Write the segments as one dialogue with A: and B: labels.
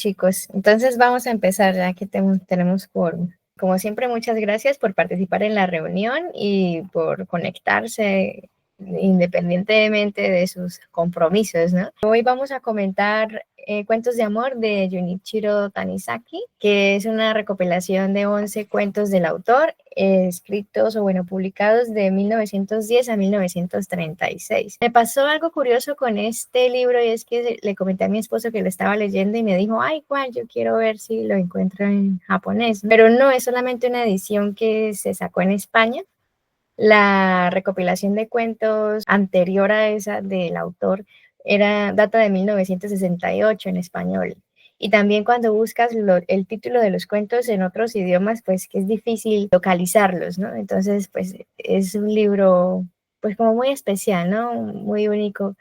A: chicos. Entonces vamos a empezar ya que tenemos quórum. Como siempre, muchas gracias por participar en la reunión y por conectarse independientemente de sus compromisos, ¿no? Hoy vamos a comentar Cuentos de amor de Junichiro Tanizaki, que es una recopilación de 11 cuentos del autor, escritos o bueno, publicados de 1910 a 1936. Me pasó algo curioso con este libro y es que le comenté a mi esposo que lo estaba leyendo y me dijo, ay, ¿cuál? Yo quiero ver si lo encuentro en japonés, pero no, es solamente una edición que se sacó en España. La recopilación de cuentos anterior a esa del autor data de 1968 en español. Y también cuando buscas el título de los cuentos en otros idiomas, pues que es difícil localizarlos, ¿no? Entonces, pues es un libro, pues como muy especial, ¿no? Muy único,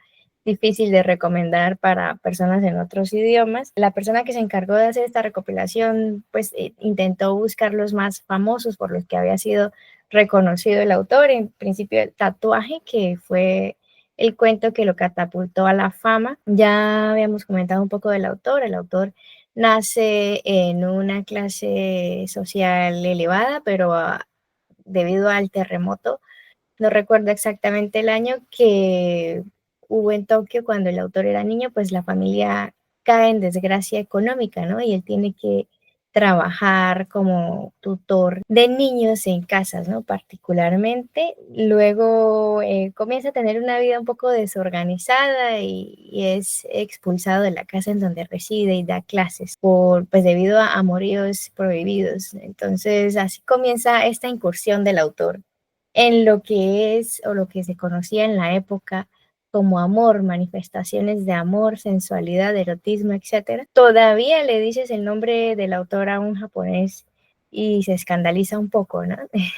A: difícil de recomendar para personas en otros idiomas. La persona que se encargó de hacer esta recopilación, pues intentó buscar los más famosos por los que había sido reconocido el autor, en principio el tatuaje, que fue el cuento que lo catapultó a la fama. Ya habíamos comentado un poco del autor. El autor nace en una clase social elevada, pero debido al terremoto, no recuerdo exactamente el año que hubo en Tokio cuando el autor era niño, pues la familia cae en desgracia económica, ¿no? Y él tiene que trabajar como tutor de niños en casas, ¿no? Particularmente. Luego comienza a tener una vida un poco desorganizada y es expulsado de la casa en donde reside y da clases pues debido a amoríos prohibidos. Entonces así comienza esta incursión del autor en lo que es o lo que se conocía en la época como amor, manifestaciones de amor, sensualidad, erotismo, etcétera. Todavía le dices el nombre del autor a un japonés y se escandaliza un poco, ¿no?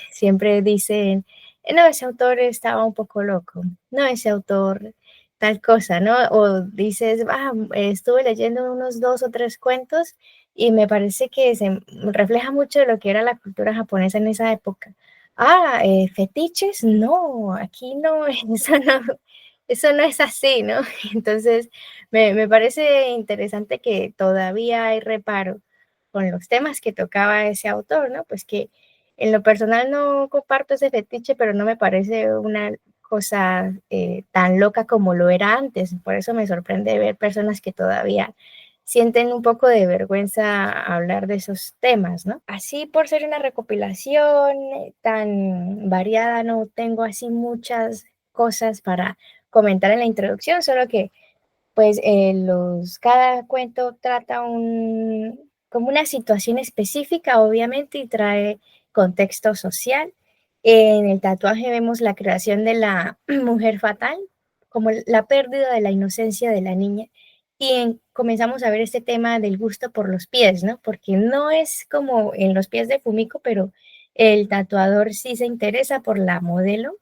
A: Siempre dicen, no, ese autor estaba un poco loco, no, ese autor tal cosa, ¿no? O dices, estuve leyendo unos 2 o 3 cuentos y me parece que se refleja mucho de lo que era la cultura japonesa en esa época. Fetiches, no, aquí no, eso no es así, ¿no? Entonces, me parece interesante que todavía hay reparo con los temas que tocaba ese autor, ¿no? Pues que en lo personal no comparto ese fetiche, pero no me parece una cosa tan loca como lo era antes. Por eso me sorprende ver personas que todavía sienten un poco de vergüenza hablar de esos temas, ¿no? Así por ser una recopilación tan variada, no tengo así muchas cosas para comentar en la introducción, solo que pues cada cuento trata como una situación específica, obviamente, y trae contexto social. En el tatuaje vemos la creación de la mujer fatal, como la pérdida de la inocencia de la niña, y comenzamos a ver este tema del gusto por los pies, ¿no? Porque no es como en los pies de Fumiko, pero el tatuador sí se interesa por la modelo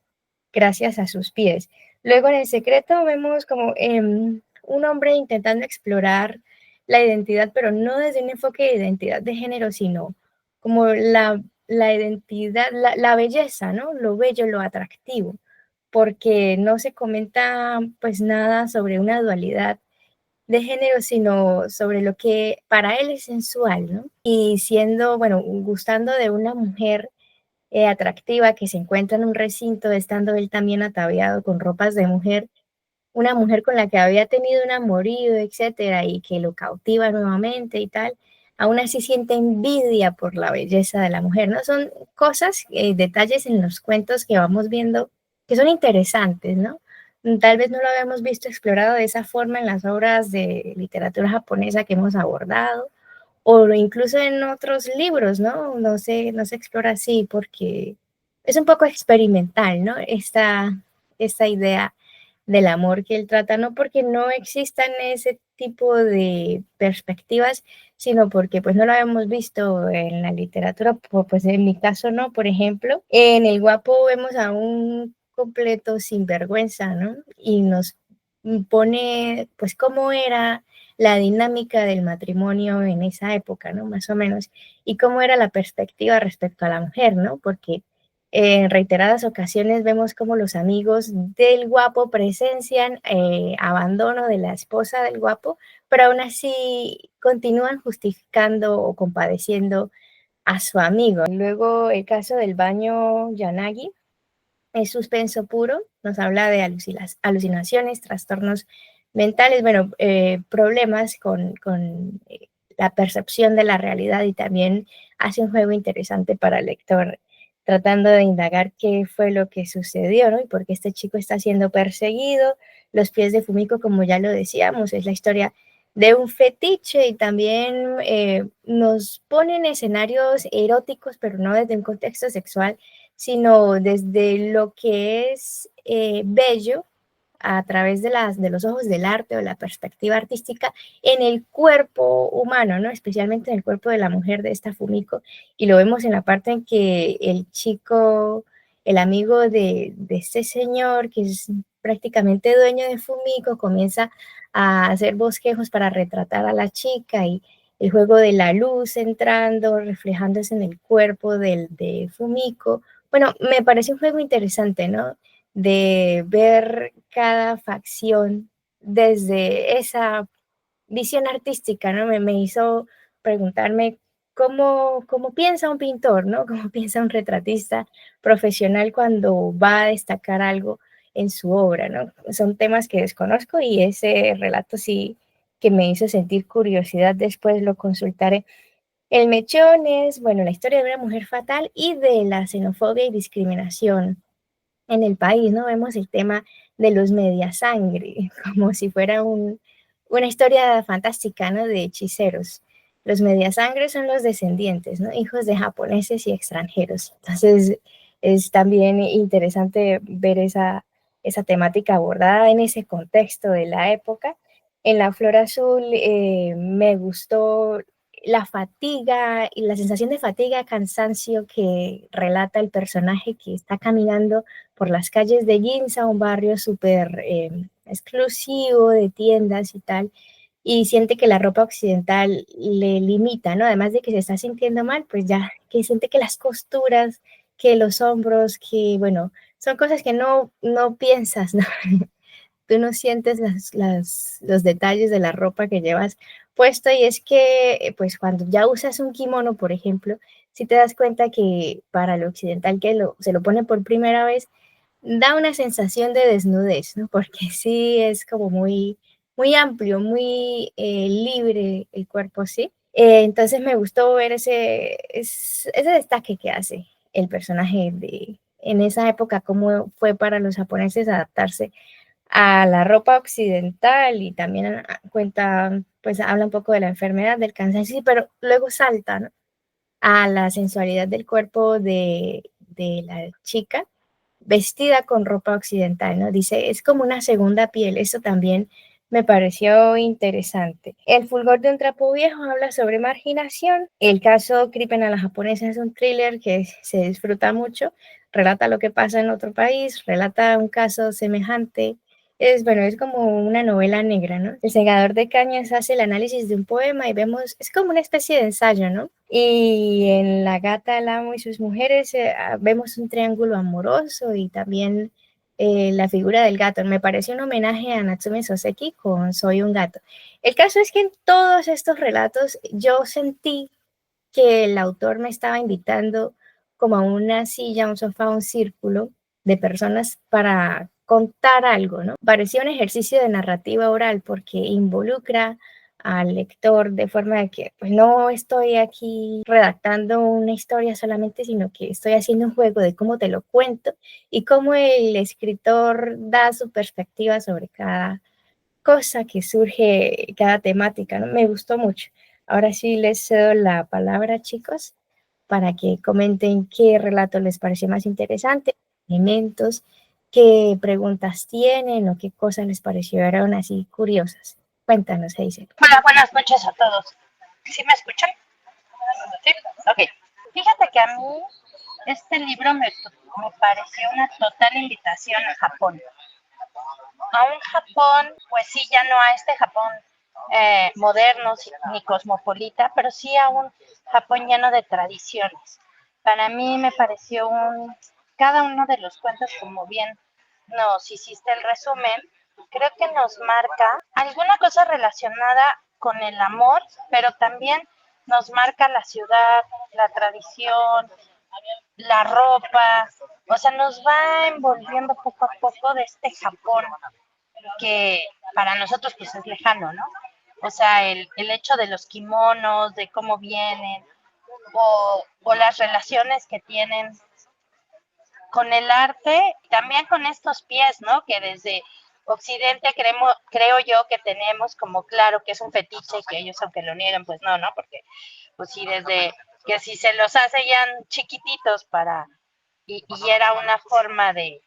A: gracias a sus pies. Luego en el secreto vemos como un hombre intentando explorar la identidad, pero no desde un enfoque de identidad de género, sino como la identidad, la belleza, ¿no? Lo bello, lo atractivo, porque no se comenta pues nada sobre una dualidad de género, sino sobre lo que para él es sensual, ¿no? Y siendo, bueno, gustando de una mujer atractiva que se encuentra en un recinto, estando él también ataviado con ropas de mujer, una mujer con la que había tenido un amorío, etcétera, y que lo cautiva nuevamente y tal, aún así siente envidia por la belleza de la mujer, ¿no? Son cosas, detalles en los cuentos que vamos viendo que son interesantes, ¿no? Tal vez no lo habíamos visto explorado de esa forma en las obras de literatura japonesa que hemos abordado, o incluso en otros libros, ¿no? No se explora así porque es un poco experimental, ¿no? Esta idea del amor que él trata, no porque no existan ese tipo de perspectivas, sino porque pues no lo habíamos visto en la literatura, pues en mi caso no, por ejemplo, en El Guapo vemos a un completo sinvergüenza, ¿no? Y nos pone pues cómo era la dinámica del matrimonio en esa época, ¿no? Más o menos, y cómo era la perspectiva respecto a la mujer, ¿no? Porque En reiteradas ocasiones vemos como los amigos del guapo presencian abandono de la esposa del guapo, pero aún así continúan justificando o compadeciendo a su amigo. Luego el caso del baño Yanagi es suspenso puro, nos habla de alucinaciones, trastornos mentales, bueno, problemas con la percepción de la realidad, y también hace un juego interesante para el lector tratando de indagar qué fue lo que sucedió, ¿no? Y por qué este chico está siendo perseguido. Los pies de Fumiko, como ya lo decíamos, es la historia de un fetiche, y también nos ponen escenarios eróticos, pero no desde un contexto sexual, sino desde lo que es bello a través de los ojos del arte o la perspectiva artística en el cuerpo humano, ¿no? Especialmente en el cuerpo de la mujer de esta Fumiko, y lo vemos en la parte en que el chico, el amigo de este señor, que es prácticamente dueño de Fumiko, comienza a hacer bosquejos para retratar a la chica, y el juego de la luz entrando, reflejándose en el cuerpo de Fumiko. Bueno, me parece un juego interesante, ¿no? De ver cada facción desde esa visión artística, ¿no? Me hizo preguntarme cómo piensa un pintor, ¿no? Cómo piensa un retratista profesional cuando va a destacar algo en su obra, ¿no? Son temas que desconozco, y ese relato sí que me hizo sentir curiosidad, después lo consultaré. El mechón es, bueno, la historia de una mujer fatal y de la xenofobia y discriminación en el país, ¿no? Vemos el tema de los mediasangre, como si fuera una historia fantástica, ¿no? De hechiceros. Los mediasangre son los descendientes, ¿no? Hijos de japoneses y extranjeros. Entonces, es también interesante ver esa temática abordada en ese contexto de la época. En La Flor Azul me gustó la fatiga y la sensación de fatiga, cansancio que relata el personaje que está caminando por las calles de Ginza, un barrio súper exclusivo de tiendas y tal, y siente que la ropa occidental le limita, ¿no? Además de que se está sintiendo mal, pues ya que siente que las costuras, que los hombros, que bueno, son cosas que no piensas, ¿no? Tú no sientes los detalles de la ropa que llevas puesta, y es que pues cuando ya usas un kimono, por ejemplo, si te das cuenta que para el occidental que se lo pone por primera vez, da una sensación de desnudez, ¿no? Porque sí es como muy amplio, muy libre el cuerpo, ¿sí? Entonces me gustó ver ese destaque que hace el personaje en esa época, cómo fue para los japoneses adaptarse a la ropa occidental, y también cuenta, pues habla un poco de la enfermedad, del cansancio, sí, pero luego salta, ¿no? A la sensualidad del cuerpo de la chica vestida con ropa occidental, ¿no? Dice, es como una segunda piel, eso también me pareció interesante. El fulgor de un trapo viejo habla sobre marginación. El caso Crimen a la japonesa es un thriller que se disfruta mucho, relata lo que pasa en otro país, relata un caso semejante. Bueno, es como una novela negra, ¿no? El segador de cañas hace el análisis de un poema y vemos, es como una especie de ensayo, ¿no? Y en La gata, el amo y sus mujeres vemos un triángulo amoroso, y también la figura del gato. Me pareció un homenaje a Natsume Soseki con Soy un gato. El caso es que en todos estos relatos yo sentí que el autor me estaba invitando como a una silla, un sofá, un círculo de personas para contar algo, ¿no? Parecía un ejercicio de narrativa oral porque involucra al lector de forma de que pues no estoy aquí redactando una historia solamente, sino que estoy haciendo un juego de cómo te lo cuento y cómo el escritor da su perspectiva sobre cada cosa que surge, cada temática, ¿no? Me gustó mucho. Ahora sí les cedo la palabra, chicos, para que comenten qué relato les pareció más interesante, elementos, qué preguntas tienen o qué cosas les parecieron así curiosas. Cuéntanos, Hazel.
B: Hola, buenas noches a todos. ¿Sí me escuchan? Sí. Ok. Fíjate que a mí este libro me pareció una total invitación a Japón. A un Japón, pues sí, ya no a este Japón moderno ni cosmopolita, pero sí a un Japón lleno de tradiciones. Para mí me pareció cada uno de los cuentos, como bien nos hiciste el resumen, creo que nos marca alguna cosa relacionada con el amor, pero también nos marca la ciudad, la tradición, la ropa, o sea, nos va envolviendo poco a poco de este Japón que para nosotros pues es lejano, ¿no? O sea, el hecho de los kimonos, de cómo vienen, o las relaciones que tienen con el arte, también con estos pies, ¿no? Que desde Occidente creo yo que tenemos como claro que es un fetiche, que ellos aunque lo nieguen, pues no, ¿no? Porque pues sí, desde que si se los hace ya chiquititos y era una forma de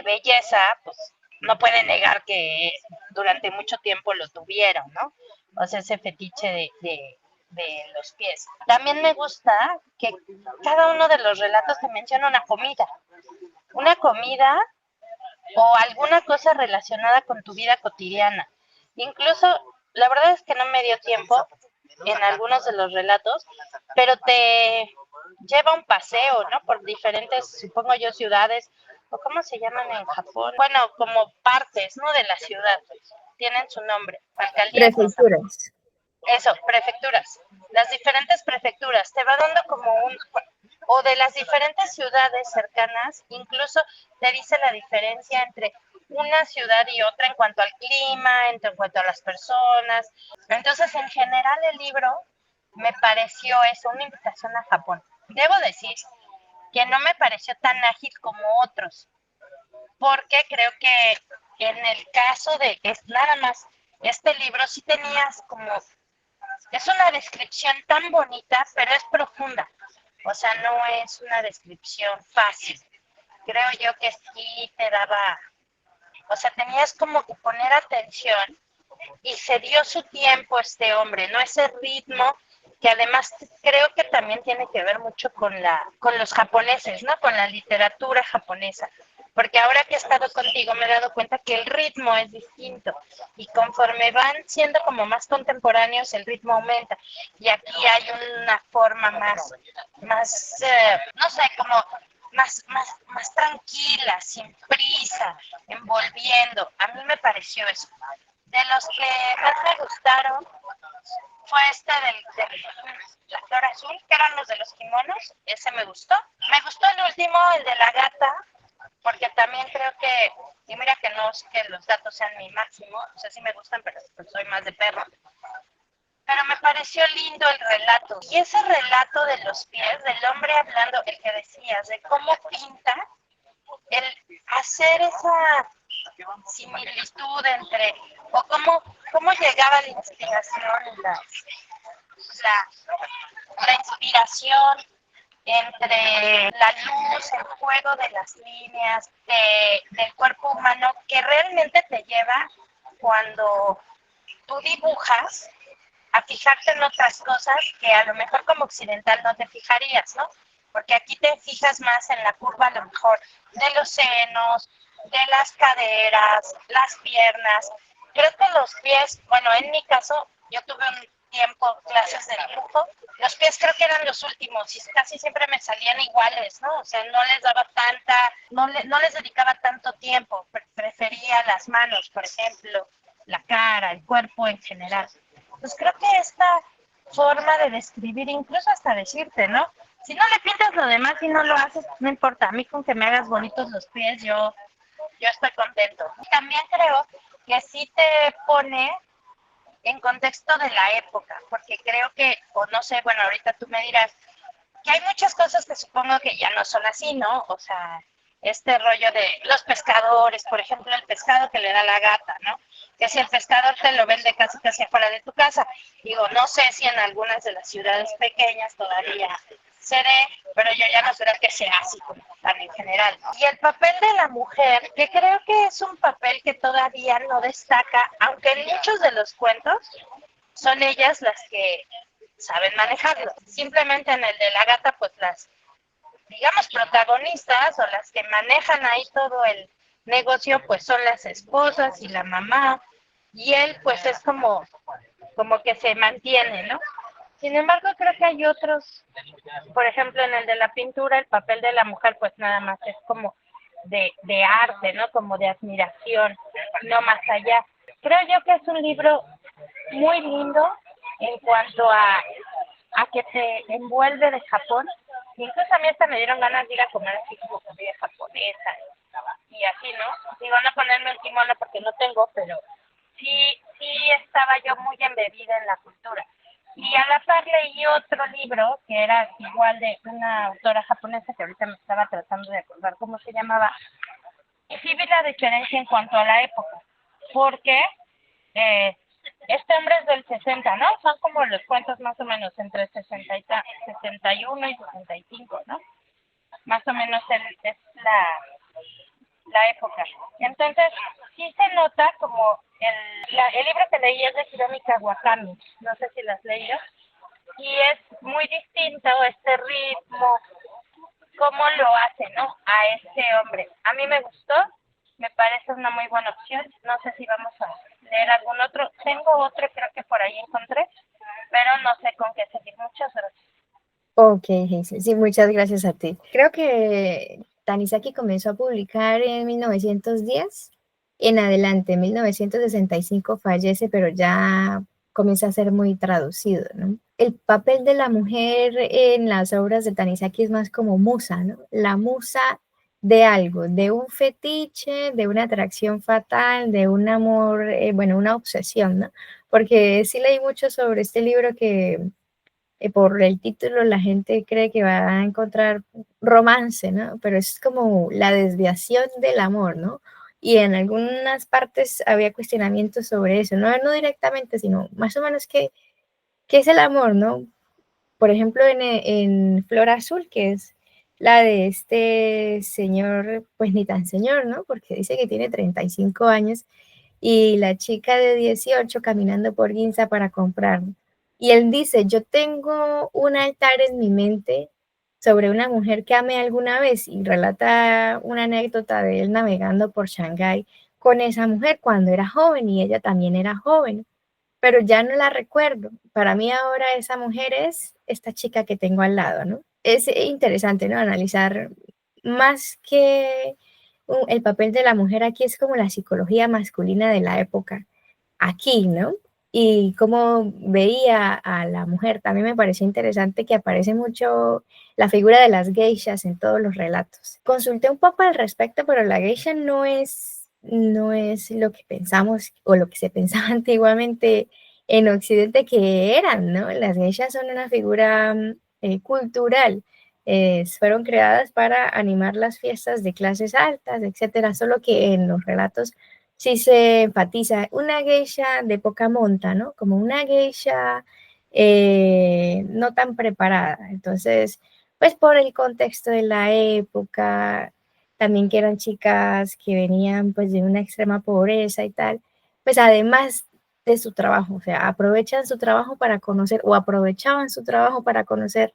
B: belleza, pues no puede negar que durante mucho tiempo lo tuvieron, ¿no? O sea, ese fetiche de los pies. También me gusta que cada uno de los relatos te menciona una comida o alguna cosa relacionada con tu vida cotidiana. Incluso, la verdad es que no me dio tiempo en algunos de los relatos, pero te lleva un paseo, ¿no? Por diferentes, supongo yo, ciudades, o cómo se llaman en Japón. Bueno, como partes, ¿no? De la ciudad. Tienen su nombre. Alcaldías, no.
A: Prefecturas.
B: Eso, prefecturas. Las diferentes prefecturas. Te va dando como o de las diferentes ciudades cercanas, incluso te dice la diferencia entre una ciudad y otra en cuanto al clima, en cuanto a las personas. Entonces, en general, el libro me pareció eso, una invitación a Japón. Debo decir que no me pareció tan ágil como otros, porque creo que en el caso de es nada más este libro sí tenías como es una descripción tan bonita, pero es profunda. O sea, no es una descripción fácil. Creo yo que sí te daba, o sea, tenías como que poner atención y se dio su tiempo este hombre, ¿no? Ese ritmo que además creo que también tiene que ver mucho con los japoneses, ¿no? Con la literatura japonesa. Porque ahora que he estado contigo me he dado cuenta que el ritmo es distinto y conforme van siendo como más contemporáneos el ritmo aumenta y aquí hay una forma no sé, como más tranquila, sin prisa, envolviendo. A mí me pareció eso. De los que más me gustaron fue este la flor azul, que eran los de los kimonos, ese me gustó. Me gustó el último, el de la gata, porque también creo que, y mira que no es que los gatos sean mi máximo, o sea, sí me gustan, pero pues soy más de perro. Pero me pareció lindo el relato. Y ese relato de los pies, del hombre hablando, el que decías, de cómo pinta, el hacer esa similitud entre, o cómo llegaba la inspiración, la, la inspiración entre la luz, el juego de las líneas del cuerpo humano, que realmente te lleva cuando tú dibujas a fijarte en otras cosas que a lo mejor como occidental no te fijarías, ¿no? Porque aquí te fijas más en la curva a lo mejor de los senos, de las caderas, las piernas. Creo que los pies, bueno, en mi caso, yo tuve un tiempo clases de dibujo, los pies creo que eran los últimos y casi siempre me salían iguales, ¿no? O sea, no les daba no les dedicaba tanto tiempo, prefería las manos, por ejemplo, la cara, el cuerpo en general. Pues creo que esta forma de describir, incluso hasta decirte, ¿no? Si no le pintas lo demás y no lo haces, no importa. A mí con que me hagas bonitos los pies, yo estoy contento. También creo que sí te pone en contexto de la época, porque creo que, o no sé, bueno, ahorita tú me dirás, que hay muchas cosas que supongo que ya no son así, ¿no? O sea, este rollo de los pescadores, por ejemplo, el pescado que le da la gata, ¿no? Que si el pescador te lo vende casi afuera de tu casa. Digo, no sé si en algunas de las ciudades pequeñas todavía se dé, pero yo ya no creo que sea así como tan en general. Y el papel de la mujer, que creo que es un papel que todavía no destaca, aunque en muchos de los cuentos son ellas las que saben manejarlo. Simplemente en el de la gata, pues las, digamos, protagonistas o las que manejan ahí todo el negocio, pues son las esposas y la mamá, y él pues es como que se mantiene, ¿no? Sin embargo, creo que hay otros, por ejemplo, en el de la pintura, el papel de la mujer, pues nada más es como de arte, ¿no? Como de admiración, no más allá. Creo yo que es un libro muy lindo en cuanto a que te envuelve de Japón. Incluso a mí hasta me dieron ganas de ir a comer así como comida japonesa y así, ¿no? Digo, no ponerme el kimono porque no tengo, pero sí estaba yo muy embebida en la cultura. Y a la par leí otro libro que era igual de una autora japonesa que ahorita me estaba tratando de acordar cómo se llamaba. Y sí vi la diferencia en cuanto a la época, porque eh, este hombre es del 60, ¿no? Son como los cuentos más o menos entre 61 y 65, ¿no? Más o menos es la época. Entonces, sí se nota como el libro que leí es de Hiromi Kawakami, no sé si lo has leído, y es muy distinto este ritmo, cómo lo hace, ¿no? A este hombre. A mí me gustó, me parece una muy buena opción. No sé si vamos a leer algún otro. Tengo otro, creo que por ahí encontré, pero no sé con qué seguir. Muchas gracias.
A: Ok, Hazel, sí, muchas gracias a ti. Creo que Tanizaki comenzó a publicar en 1910, en adelante, en 1965 fallece, pero ya comienza a ser muy traducido, ¿no? El papel de la mujer en las obras de Tanizaki es más como musa, ¿no? La musa de algo, de un fetiche, de una atracción fatal, de un amor, bueno, una obsesión, ¿no? Porque sí leí mucho sobre este libro que por el título la gente cree que va a encontrar romance, ¿no? Pero es como la desviación del amor, ¿no? Y en algunas partes había cuestionamientos sobre eso, no, no directamente, sino más o menos qué es el amor, ¿no? Por ejemplo, en Flor Azul, que es la de este señor, pues ni tan señor, ¿no? Porque dice que tiene 35 años y la chica de 18 caminando por Ginza para comprar. Y él dice, yo tengo un altar en mi mente sobre una mujer que amé alguna vez y relata una anécdota de él navegando por Shanghái con esa mujer cuando era joven y ella también era joven, pero ya no la recuerdo. Para mí ahora esa mujer es esta chica que tengo al lado, ¿no? Es interesante, ¿no? Analizar más que el papel de la mujer aquí es como la psicología masculina de la época aquí, ¿no? Y cómo veía a la mujer. También me pareció interesante que aparece mucho la figura de las geishas en todos los relatos. Consulté un poco al respecto, pero la geisha no es lo que pensamos o lo que se pensaba antiguamente en Occidente que eran, ¿no? Las geishas son una figura cultural. Fueron creadas para animar las fiestas de clases altas, etcétera, solo que en los relatos sí se enfatiza una geisha de poca monta, ¿no? Como una geisha no tan preparada. Entonces, pues por el contexto de la época, también que eran chicas que venían pues de una extrema pobreza y tal, pues además de su trabajo, o sea, aprovechan su trabajo para conocer o aprovechaban su trabajo para conocer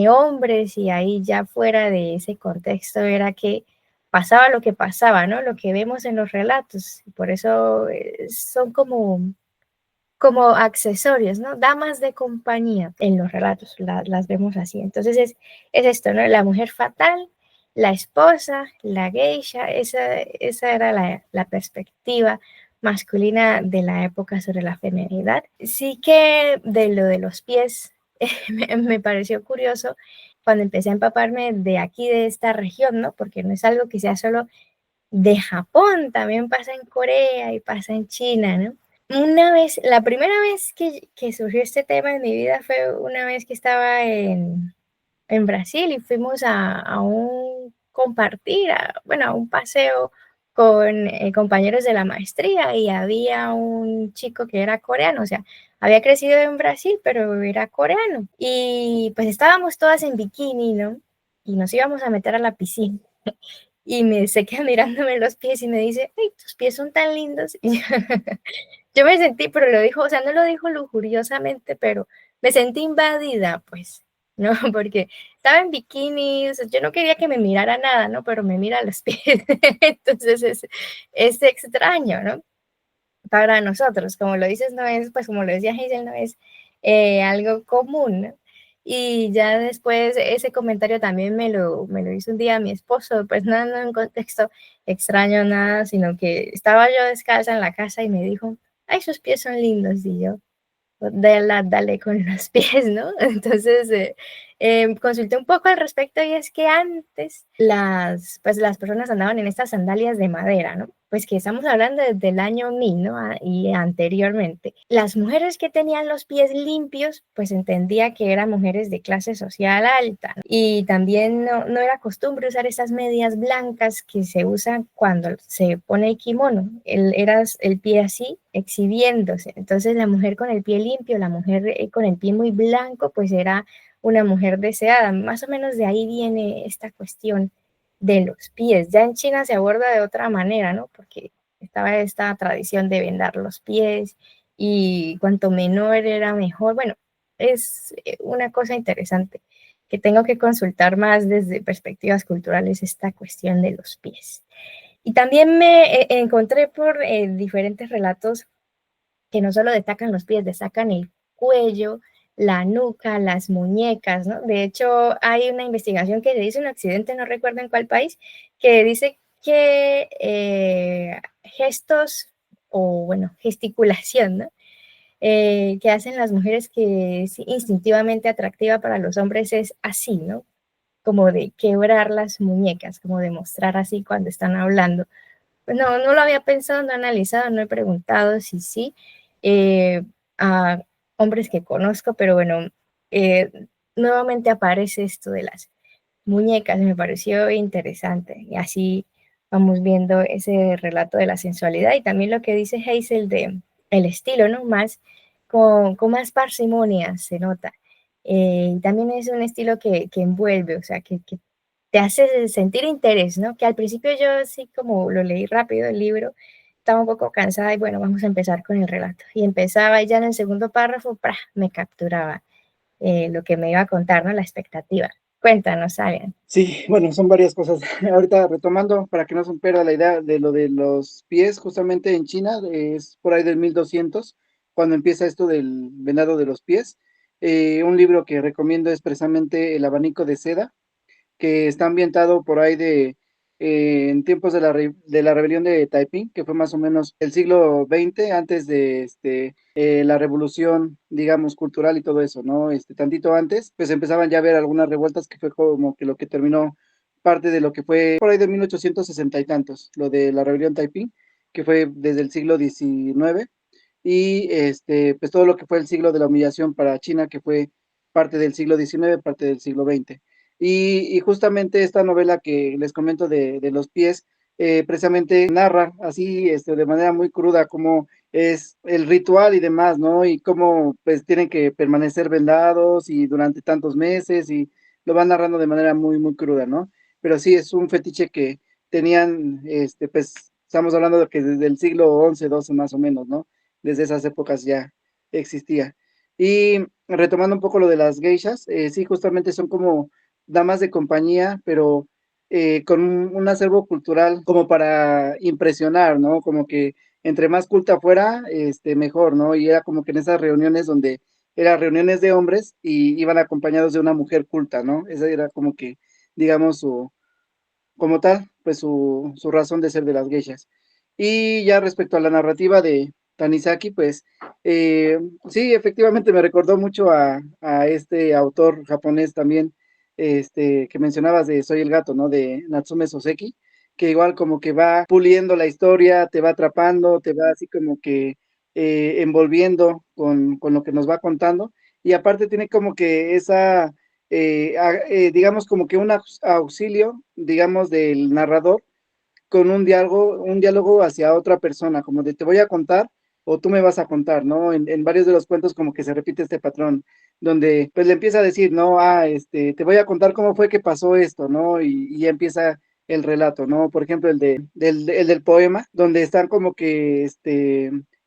A: hombres y ahí ya fuera de ese contexto era que pasaba lo que pasaba, ¿no? Lo que vemos en los relatos. Y por eso son como accesorios, ¿no? Damas de compañía en los relatos, las vemos así. Entonces es esto, ¿no? La mujer fatal, la esposa, la geisha, esa era la perspectiva masculina de la época sobre la feminidad. Sí que de lo de los pies me pareció curioso cuando empecé a empaparme de aquí, de esta región, ¿no? Porque no es algo que sea solo de Japón, también pasa en Corea y pasa en China, ¿no? Una vez, la primera vez que surgió este tema en mi vida fue una vez que estaba en Brasil y fuimos a un compartir, bueno, a un paseo con compañeros de la maestría y había un chico que era coreano, o sea, había crecido en Brasil, pero era coreano. Y pues estábamos todas en bikini, ¿no? Y nos íbamos a meter a la piscina. Y se queda mirándome los pies y me dice, ay, tus pies son tan lindos. Y yo me sentí, pero lo dijo, o sea, no lo dijo lujuriosamente, pero me sentí invadida, pues, ¿no? Porque estaba en bikini, o sea, yo no quería que me mirara nada, ¿no? Pero me mira los pies. Entonces es extraño, ¿no? Para nosotros, como lo dices, no es, pues como lo decía Hazel, no es algo común, ¿no? Y ya después ese comentario también me lo hizo un día mi esposo, pues no, no en contexto extraño, nada, sino que estaba yo descalza en la casa y me dijo, ay, sus pies son lindos, y yo, dale con los pies, ¿no? Entonces, consulté un poco al respecto y es que antes pues las personas andaban en estas sandalias de madera, ¿no? Pues que estamos hablando desde el año 1000, ¿no? Y anteriormente. Las mujeres que tenían los pies limpios, pues entendía que eran mujeres de clase social alta, ¿no? Y también no era costumbre usar esas medias blancas que se usan cuando se pone el kimono. Era el pie así, exhibiéndose. Entonces la mujer con el pie limpio, la mujer con el pie muy blanco, pues era una mujer deseada. Más o menos de ahí viene esta cuestión de los pies. Ya en China se aborda de otra manera, ¿no? Porque estaba esta tradición de vendar los pies y cuanto menor era mejor. Bueno, es una cosa interesante que tengo que consultar más desde perspectivas culturales esta cuestión de los pies. Y también me encontré por diferentes relatos que no solo destacan los pies, destacan el cuello, la nuca, las muñecas, ¿no? De hecho, hay una investigación que se hizo en Occidente, no recuerdo en cuál país, que dice que gestos o, bueno, gesticulación, ¿no? Que hacen las mujeres que es instintivamente atractiva para los hombres es así, ¿no? Como de quebrar las muñecas, como de mostrar así cuando están hablando. Pues no, no lo había pensado, no he analizado, no he preguntado si sí, eh, a hombres que conozco, pero bueno, eh, nuevamente aparece esto de las muñecas, me pareció interesante. Y así vamos viendo ese relato de la sensualidad y también lo que dice Hazel de el estilo, ¿no? Más con más parsimonia se nota. Y también es un estilo que envuelve, o sea, que te hace sentir interés, ¿no? Que al principio yo sí como lo leí rápido el libro, estaba un poco cansada y bueno, vamos a empezar con el relato. Y empezaba y ya en el segundo párrafo, ¡prá! Me capturaba lo que me iba a contar, ¿no? La expectativa. Cuéntanos, Arian.
C: Sí, bueno, son varias cosas. Ahorita retomando, para que no se pierda la idea de lo de los pies, justamente en China, es por ahí del 1200, cuando empieza esto del venado de los pies. Un libro que recomiendo es precisamente El abanico de seda, que está ambientado por ahí en tiempos de de la rebelión de Taiping, que fue más o menos el siglo XX, antes de la revolución, digamos, cultural y todo eso, ¿no? Tantito antes, pues empezaban ya a haber algunas revueltas que fue como que lo que terminó parte de lo que fue por ahí de 1860 y tantos, lo de la rebelión Taiping, que fue desde el siglo XIX, y pues todo lo que fue el siglo de la humillación para China, que fue parte del siglo XIX, parte del siglo XX. Y justamente esta novela que les comento de los pies, precisamente narra así, de manera muy cruda, cómo es el ritual y demás, ¿no? Y cómo pues tienen que permanecer vendados y durante tantos meses y lo van narrando de manera muy, muy cruda, ¿no? Pero sí, es un fetiche que tenían, pues estamos hablando de que desde el siglo XI, XII más o menos, ¿no? Desde esas épocas ya existía. Y retomando un poco lo de las geishas, sí, justamente son como damas de compañía, pero con un acervo cultural como para impresionar, ¿no? Como que entre más culta fuera, mejor, ¿no? Y era como que en esas reuniones donde eran reuniones de hombres y iban acompañados de una mujer culta, ¿no? Esa era como que, digamos, como tal, pues su razón de ser de las geishas. Y ya respecto a la narrativa de Tanizaki, pues eh, sí, efectivamente me recordó mucho a este autor japonés también, que mencionabas de Soy el gato, ¿no? De Natsume Soseki, que igual como que va puliendo la historia, te va atrapando, te va así como que envolviendo con lo que nos va contando. Y aparte tiene como que esa digamos, como que un auxilio, digamos, del narrador con un diálogo hacia otra persona, como de te voy a contar o tú me vas a contar, ¿no? En varios de los cuentos como que se repite este patrón, donde pues le empieza a decir, ¿no? Te voy a contar cómo fue que pasó esto, ¿no? Y ya empieza el relato, ¿no? Por ejemplo, el del poema, donde están como que,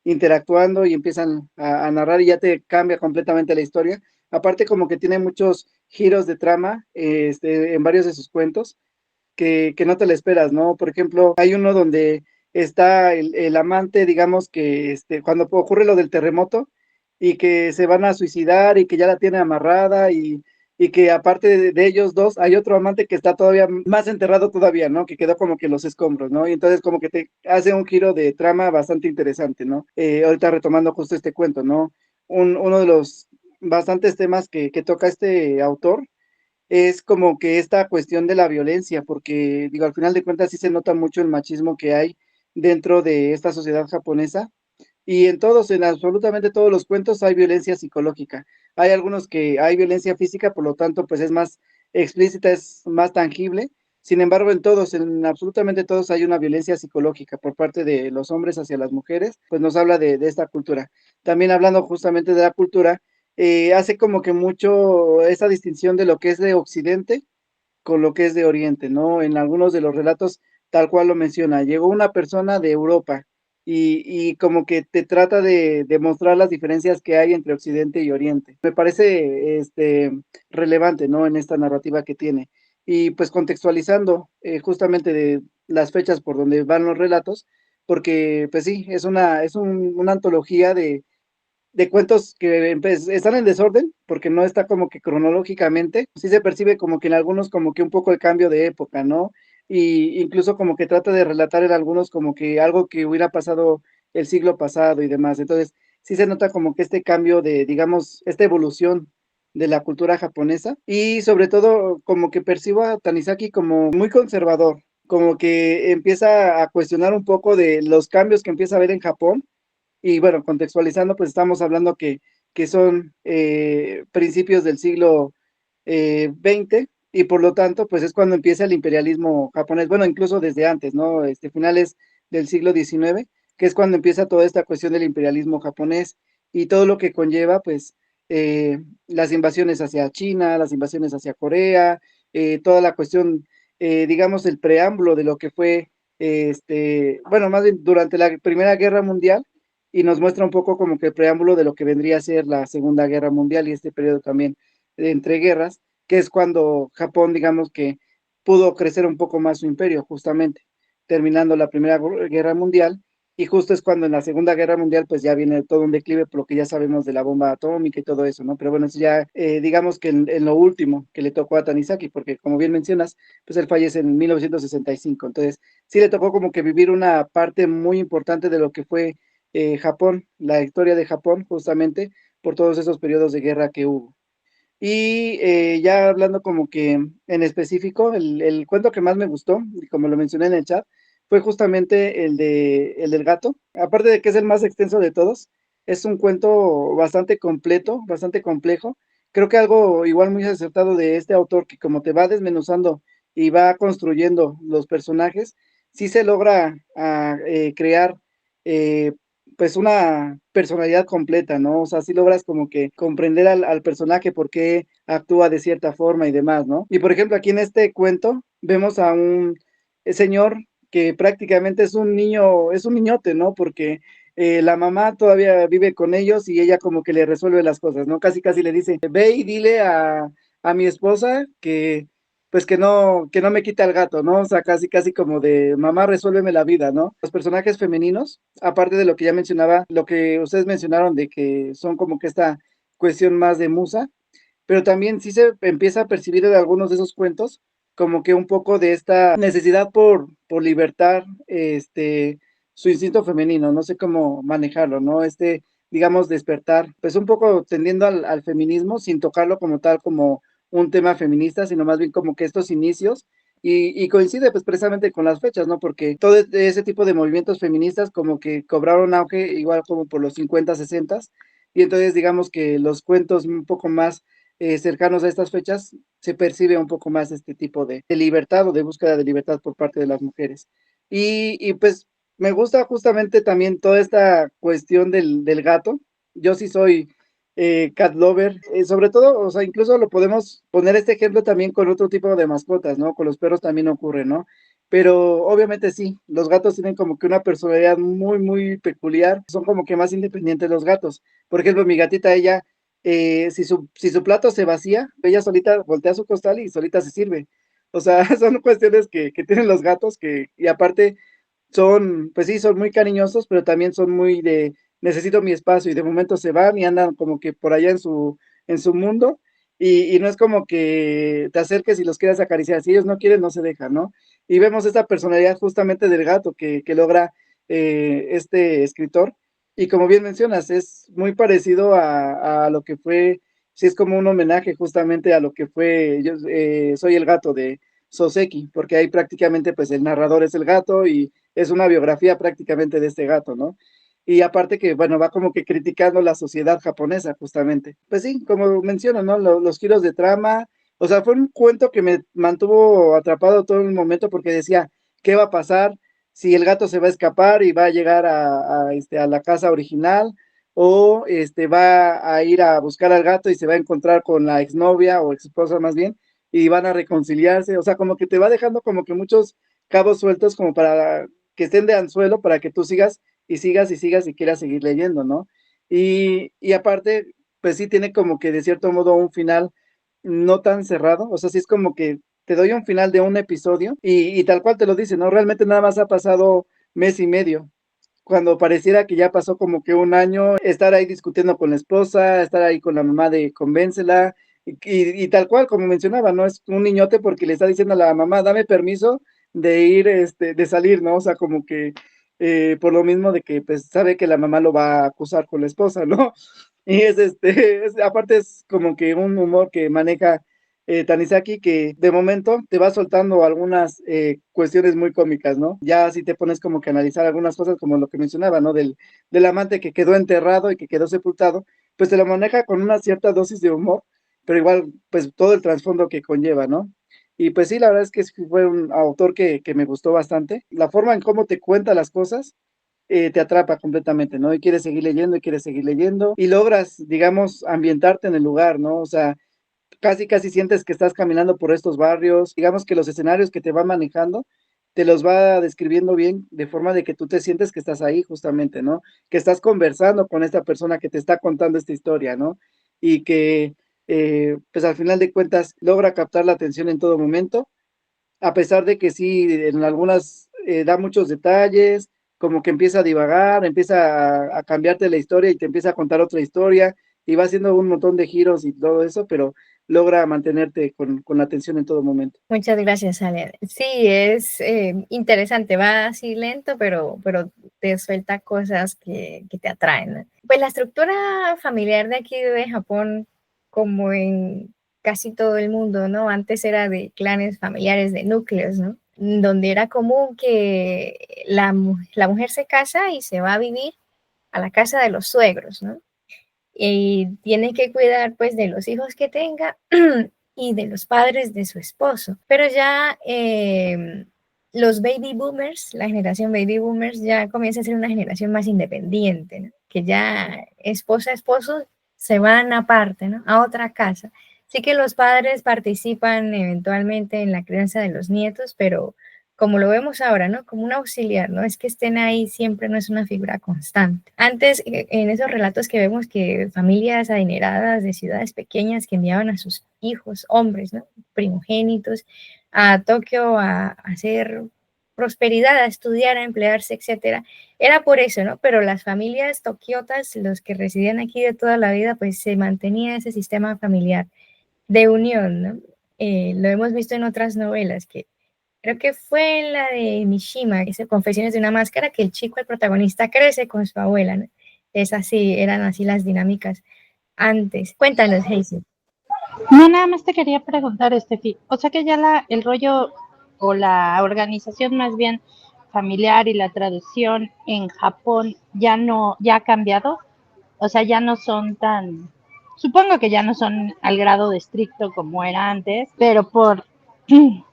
C: interactuando y empiezan a narrar y ya te cambia completamente la historia. Aparte como que tiene muchos giros de trama, en varios de sus cuentos, que no te la esperas, ¿no? Por ejemplo, hay uno donde está el amante, digamos que cuando ocurre lo del terremoto, y que se van a suicidar y que ya la tiene amarrada y que aparte de ellos dos hay otro amante que está todavía más enterrado todavía, ¿no? Que quedó como que en los escombros, ¿no? Y entonces como que te hace un giro de trama bastante interesante, ¿no? Ahorita retomando justo este cuento, ¿no? Uno de los bastantes temas que toca este autor es como que esta cuestión de la violencia, porque digo, al final de cuentas sí se nota mucho el machismo que hay dentro de esta sociedad japonesa y en todos, en absolutamente todos los cuentos hay violencia psicológica. Hay algunos que hay violencia física, por lo tanto, pues es más explícita, es más tangible. Sin embargo, en todos, en absolutamente todos hay una violencia psicológica por parte de los hombres hacia las mujeres, pues nos habla de esta cultura. También hablando justamente de la cultura, hace como que mucho esa distinción de lo que es de Occidente con lo que es de Oriente, ¿no? En algunos de los relatos, tal cual lo menciona, llegó una persona de Europa y como que te trata de mostrar las diferencias que hay entre Occidente y Oriente. Me parece relevante, ¿no? En esta narrativa que tiene. Y pues contextualizando justamente de las fechas por donde van los relatos, porque pues sí, una antología de cuentos que pues, están en desorden, porque no está como que cronológicamente, sí se percibe como que en algunos como que un poco el cambio de época, ¿no? Y incluso como que trata de relatar en algunos como que algo que hubiera pasado el siglo pasado y demás. Entonces, sí se nota como que este cambio de, digamos, esta evolución de la cultura japonesa y sobre todo como que percibo a Tanizaki como muy conservador, como que empieza a cuestionar un poco de los cambios que empieza a haber en Japón y bueno, contextualizando, pues estamos hablando que son principios del siglo XX y por lo tanto, pues es cuando empieza el imperialismo japonés, bueno, incluso desde antes, ¿no? Finales del siglo XIX, que es cuando empieza toda esta cuestión del imperialismo japonés y todo lo que conlleva, pues, las invasiones hacia China, las invasiones hacia Corea, toda la cuestión, digamos, el preámbulo de lo que fue, bueno, más bien durante la Primera Guerra Mundial y nos muestra un poco como que el preámbulo de lo que vendría a ser la Segunda Guerra Mundial y este periodo también de entre guerras, que es cuando Japón, digamos que pudo crecer un poco más su imperio, justamente, terminando la Primera Guerra Mundial, y justo es cuando en la Segunda Guerra Mundial pues ya viene todo un declive por lo que ya sabemos de la bomba atómica y todo eso, ¿no? Pero bueno, eso ya digamos que en lo último que le tocó a Tanizaki, porque como bien mencionas, pues él fallece en 1965, entonces sí le tocó como que vivir una parte muy importante de lo que fue Japón, la historia de Japón, justamente por todos esos periodos de guerra que hubo. Y ya hablando como que en específico, el cuento que más me gustó, y como lo mencioné en el chat, fue justamente el del gato. Aparte de que es el más extenso de todos, es un cuento bastante completo, bastante complejo. Creo que algo igual muy acertado de este autor, que como te va desmenuzando y va construyendo los personajes, sí se logra crear eh, pues una personalidad completa, ¿no? O sea, sí logras como que comprender al personaje por qué actúa de cierta forma y demás, ¿no? Y por ejemplo, aquí en este cuento vemos a un señor que prácticamente es un niño, es un niñote, ¿no? Porque la mamá todavía vive con ellos y ella como que le resuelve las cosas, ¿no? Casi casi le dice, ve y dile a mi esposa que pues que no me quita el gato, ¿no? O sea, casi, casi como de mamá, resuélveme la vida, ¿no? Los personajes femeninos, aparte de lo que ya mencionaba, lo que ustedes mencionaron de que son como que esta cuestión más de musa, pero también sí se empieza a percibir en algunos de esos cuentos como que un poco de esta necesidad por libertar su instinto femenino, no sé cómo manejarlo, ¿no? Digamos, despertar, pues un poco tendiendo al feminismo sin tocarlo como tal, como un tema feminista, sino más bien como que estos inicios y coincide pues precisamente con las fechas, ¿no? Porque todo ese tipo de movimientos feministas como que cobraron auge igual como por los 50, 60 y entonces digamos que los cuentos un poco más cercanos a estas fechas se percibe un poco más este tipo de libertad o de búsqueda de libertad por parte de las mujeres. Y pues me gusta justamente también toda esta cuestión del gato. Yo sí soy cat lover, sobre todo, o sea, incluso lo podemos poner este ejemplo también con otro tipo de mascotas, ¿no? Con los perros también ocurre, ¿no? Pero obviamente sí, los gatos tienen como que una personalidad muy, muy peculiar, son como que más independientes los gatos. Por ejemplo, mi gatita, ella, si su plato se vacía, ella solita voltea su costal y solita se sirve. O sea, son cuestiones que tienen los gatos y aparte son, pues sí, son muy cariñosos, pero también son muy necesito mi espacio, y de momento se van y andan como que por allá en su mundo, y no es como que te acerques y los quieras acariciar, si ellos no quieren, no se dejan, ¿no? Y vemos esta personalidad justamente del gato que logra este escritor, y como bien mencionas, es muy parecido a lo que fue, sí es como un homenaje justamente a lo que fue Yo soy el gato de Soseki, porque ahí prácticamente pues el narrador es el gato y es una biografía prácticamente de este gato, ¿no? Y aparte que, bueno, va como que criticando la sociedad japonesa justamente. Pues sí, como menciono, ¿no? Los giros de trama, o sea, fue un cuento que me mantuvo atrapado todo el momento porque decía, ¿qué va a pasar? Si el gato se va a escapar y va a llegar a la casa original, o va a ir a buscar al gato y se va a encontrar con la exnovia o esposa más bien, y van a reconciliarse, o sea, como que te va dejando como que muchos cabos sueltos como para que estén de anzuelo para que tú sigas y sigas y sigas y quieras seguir leyendo, ¿no? Y aparte, pues sí tiene como que de cierto modo un final no tan cerrado, o sea, sí es como que te doy un final de un episodio y tal cual te lo dice, ¿no? Realmente nada más ha pasado mes y medio, cuando pareciera que ya pasó como que un año, estar ahí discutiendo con la esposa, estar ahí con la mamá de convéncela, y tal cual, como mencionaba, ¿no? Es un niñote porque le está diciendo a la mamá, dame permiso de ir, de salir, ¿no? O sea, como que por lo mismo de que pues sabe que la mamá lo va a acusar con la esposa, ¿no? Y aparte es como que un humor que maneja Tanizaki, que de momento te va soltando algunas cuestiones muy cómicas, ¿no? Ya si te pones como que a analizar algunas cosas, como lo que mencionaba, ¿no? Del amante que quedó enterrado y que quedó sepultado, pues te lo maneja con una cierta dosis de humor, pero igual, pues todo el trasfondo que conlleva, ¿no? Y pues sí, la verdad es que fue un autor que me gustó bastante. La forma en cómo te cuenta las cosas te atrapa completamente, ¿no? Y quieres seguir leyendo y quieres seguir leyendo y logras, digamos, ambientarte en el lugar, ¿no? O sea, casi sientes que estás caminando por estos barrios, digamos que los escenarios que te va manejando, te los va describiendo bien, de forma de que tú te sientes que estás ahí justamente, ¿no? Que estás conversando con esta persona que te está contando esta historia, ¿no? Y que, pues al final de cuentas, logra captar la atención en todo momento, a pesar de que sí, en algunas da muchos detalles, como que empieza a divagar, empieza a cambiarte la historia y te empieza a contar otra historia, y va haciendo un montón de giros y todo eso, pero logra mantenerte con la atención en todo momento.
A: Muchas gracias, Ale. Sí, es interesante, va así lento, pero te suelta cosas que te atraen, ¿no? Pues la estructura familiar de aquí de Japón, como en casi todo el mundo, ¿no? Antes era de clanes familiares, de núcleos, ¿no? Donde era común que la mujer se casa y se va a vivir a la casa de los suegros, ¿no? Y tiene que cuidar pues de los hijos que tenga y de los padres de su esposo. Pero ya los baby boomers, la generación baby boomers ya comienza a ser una generación más independiente, ¿no? Que ya esposa, esposo se van aparte, ¿no? A otra casa. Sí que los padres participan eventualmente en la crianza de los nietos, pero como lo vemos ahora, ¿no? Como un auxiliar, ¿no? Es que estén ahí siempre, no es una figura constante. Antes, en esos relatos que vemos que familias adineradas de ciudades pequeñas que enviaban a sus hijos, hombres, ¿no? Primogénitos, a Tokio a hacer prosperidad, a estudiar, a emplearse, etcétera. Era por eso, ¿no? Pero las familias tokiotas, los que residían aquí de toda la vida, pues se mantenía ese sistema familiar de unión, ¿no? Lo hemos visto en otras novelas que creo que fue en la de Mishima, que es Confesiones de una máscara, que el chico, el protagonista, crece con su abuela, ¿no? Es así, eran así las dinámicas antes. Cuéntanos, Hazel.
B: No, nada más te quería preguntar, Estefi. O sea que ya el rollo o la organización más bien familiar y la traducción en Japón ya ha cambiado. O sea, ya no son supongo que ya no son al grado de estricto como era antes, pero por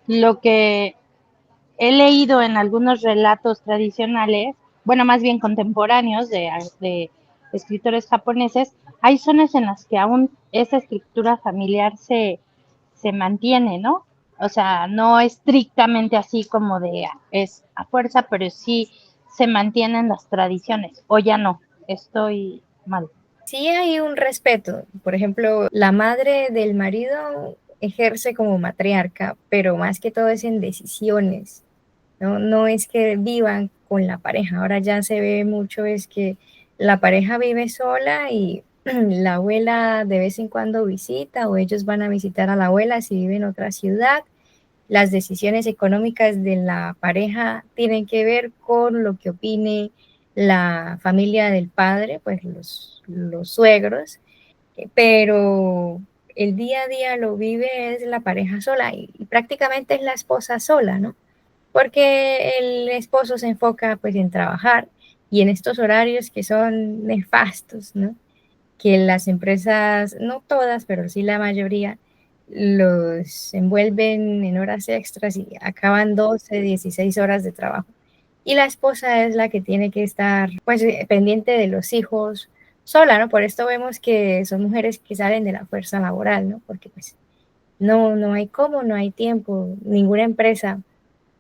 B: lo que he leído en algunos relatos tradicionales, bueno, más bien contemporáneos de escritores japoneses, hay zonas en las que aún esa estructura familiar se mantiene, ¿no? O sea, no estrictamente así como es a fuerza, pero sí se mantienen las tradiciones, o ya no, estoy mal.
A: Sí hay un respeto. Por ejemplo, la madre del marido ejerce como matriarca, pero más que todo es en decisiones. No, no es que vivan con la pareja. Ahora ya se ve mucho es que la pareja vive sola y la abuela de vez en cuando visita o ellos van a visitar a la abuela si vive en otra ciudad. Las decisiones económicas de la pareja tienen que ver con lo que opine la familia del padre, pues los suegros, pero el día a día lo vive es la pareja sola y prácticamente es la esposa sola, ¿no? Porque el esposo se enfoca pues en trabajar y en estos horarios que son nefastos, ¿no? Que las empresas, no todas, pero sí la mayoría, los envuelven en horas extras y acaban 12, 16 horas de trabajo. Y la esposa es la que tiene que estar pues pendiente de los hijos sola, ¿no? Por esto vemos que son mujeres que salen de la fuerza laboral, ¿no? Porque pues no hay cómo, no hay tiempo, ninguna empresa